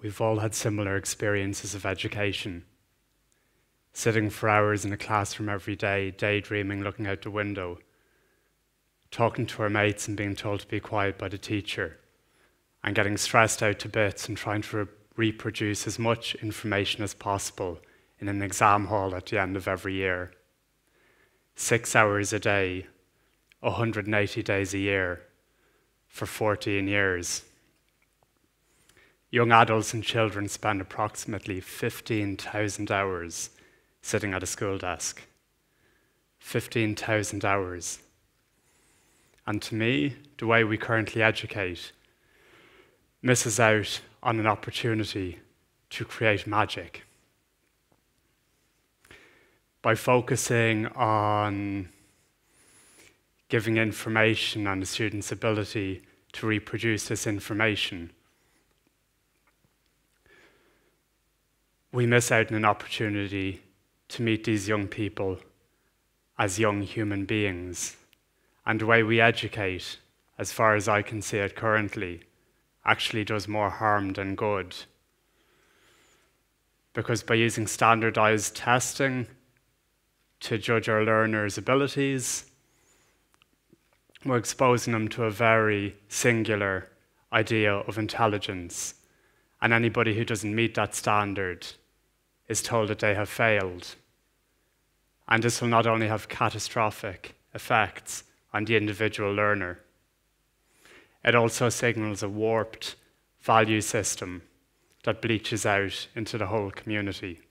We've all had similar experiences of education. Sitting for hours in a classroom every day, daydreaming, looking out the window, talking to our mates and being told to be quiet by the teacher, and getting stressed out to bits and trying to reproduce as much information as possible in an exam hall at the end of every year. 6 hours a day, 180 days a year, for 14 years. Young adults and children spend approximately 15,000 hours sitting at a school desk. 15,000 hours. And to me, the way we currently educate misses out on an opportunity to create magic. By focusing on giving information on the student's ability to reproduce this information, we miss out on an opportunity to meet these young people as young human beings. And the way we educate, as far as I can see it currently, actually does more harm than good. Because by using standardized testing to judge our learners' abilities, we're exposing them to a very singular idea of intelligence. And anybody who doesn't meet that standard is told that they have failed. And this will not only have catastrophic effects on the individual learner, it also signals a warped value system that bleaches out into the whole community.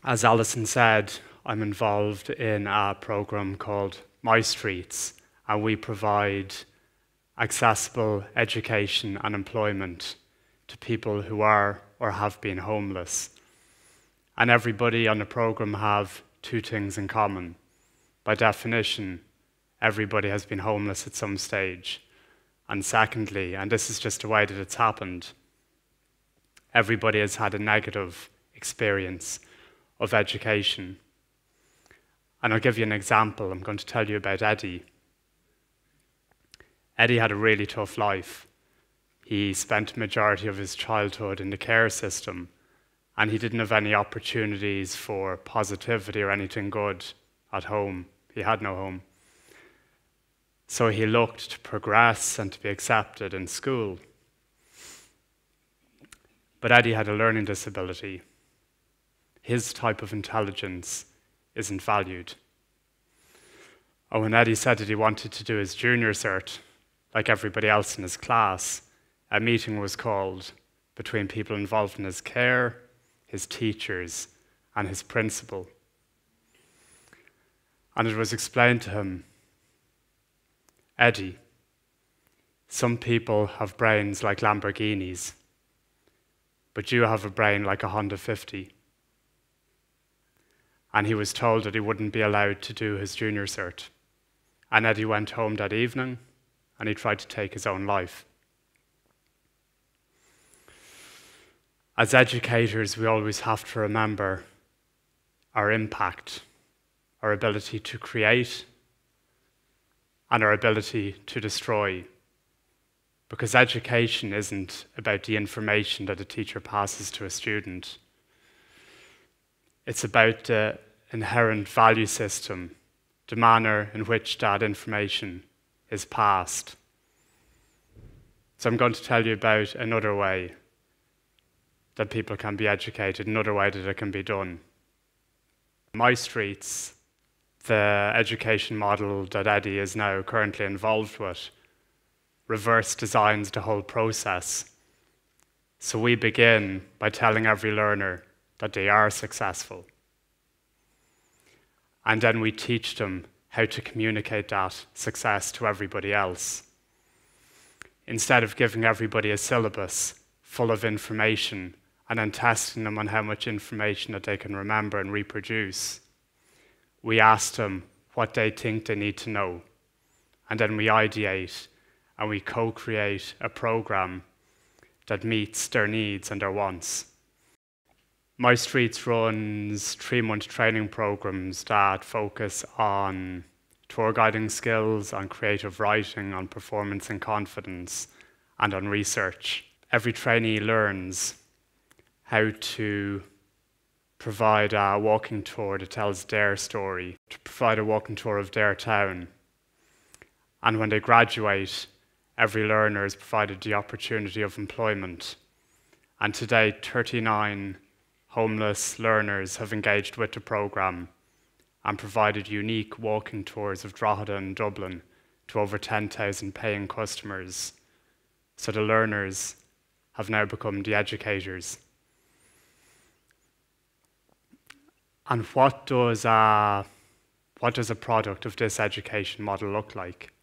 As Alison said, I'm involved in a program called My Streets, and we provide accessible education and employment to people who are or have been homeless. And everybody on the program have two things in common. By definition, everybody has been homeless at some stage. And secondly, and this is just the way that it's happened, everybody has had a negative experience of education. And I'll give you an example. I'm going to tell you about Eddie. Eddie had a really tough life. He spent the majority of his childhood in the care system, and he didn't have any opportunities for positivity or anything good at home. He had no home. So he looked to progress and to be accepted in school. But Eddie had a learning disability. His type of intelligence isn't valued. And when Eddie said that he wanted to do his junior cert, like everybody else in his class, a meeting was called between people involved in his care, his teachers, and his principal. And it was explained to him, Eddie, some people have brains like Lamborghinis, but you have a brain like a Honda 50. And he was told that he wouldn't be allowed to do his junior cert. And Eddie went home that evening, and he tried to take his own life. As educators, we always have to remember our impact, our ability to create, and our ability to destroy. Because education isn't about the information that a teacher passes to a student. It's about the inherent value system, the manner in which that information is passed. So I'm going to tell you about another way that people can be educated, another way that it can be done. My Streets, the education model that Eddie is now currently involved with, reverse designs the whole process. So we begin by telling every learner that they are successful. And then we teach them how to communicate that success to everybody else. Instead of giving everybody a syllabus full of information and then testing them on how much information that they can remember and reproduce, we ask them what they think they need to know. And then we ideate and we co-create a program that meets their needs and their wants. My Streets runs 3-month training programs that focus on tour guiding skills, on creative writing, on performance and confidence, and on research. Every trainee learns how to provide a walking tour that tells their story, to provide a walking tour of their town. And when they graduate, every learner is provided the opportunity of employment. And today, 39 homeless learners have engaged with the programme and provided unique walking tours of Drogheda and Dublin to over 10,000 paying customers. So the learners have now become the educators. And what does a product of this education model look like?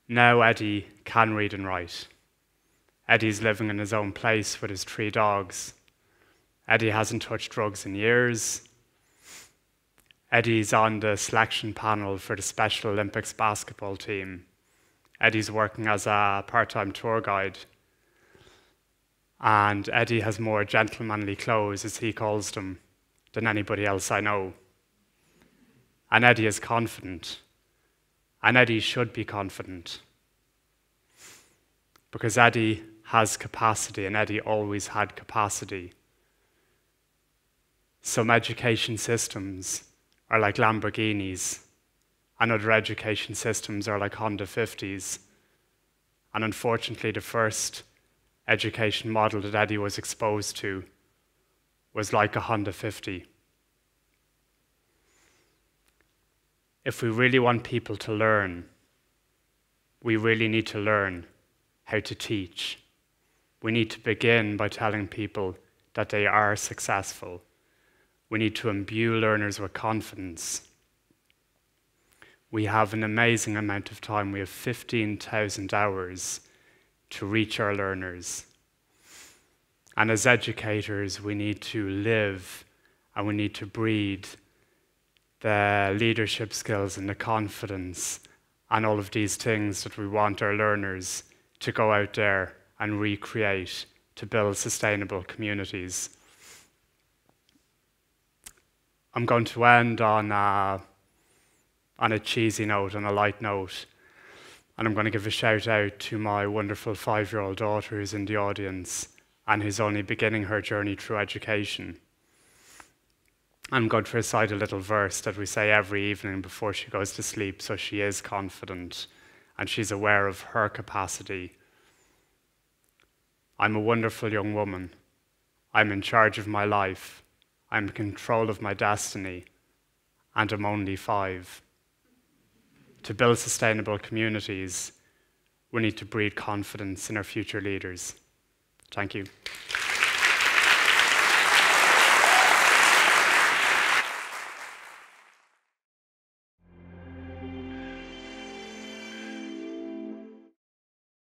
Now Eddie can read and write. Eddie's living in his own place with his 3 dogs. Eddie hasn't touched drugs in years. Eddie's on the selection panel for the Special Olympics basketball team. Eddie's working as a part-time tour guide. And Eddie has more gentlemanly clothes, as he calls them, than anybody else I know. And Eddie is confident. And Eddie should be confident. Because Eddie has capacity, and Eddie always had capacity. Some education systems are like Lamborghinis, and other education systems are like Honda 50s. And unfortunately, the first education model that Eddie was exposed to was like a Honda 50. If we really want people to learn, we really need to learn how to teach. We need to begin by telling people that they are successful. We need to imbue learners with confidence. We have an amazing amount of time. We have 15,000 hours to reach our learners. And as educators, we need to live and we need to breed the leadership skills and the confidence and all of these things that we want our learners to go out there and recreate to build sustainable communities. I'm going to end on a cheesy note, on a light note, and I'm going to give a shout out to my wonderful 5-year-old daughter who's in the audience and who's only beginning her journey through education. I'm going to recite a little verse that we say every evening before she goes to sleep, so she is confident and she's aware of her capacity. I'm a wonderful young woman. I'm in charge of my life. I'm in control of my destiny. And I'm only 5. To build sustainable communities, we need to breed confidence in our future leaders. Thank you.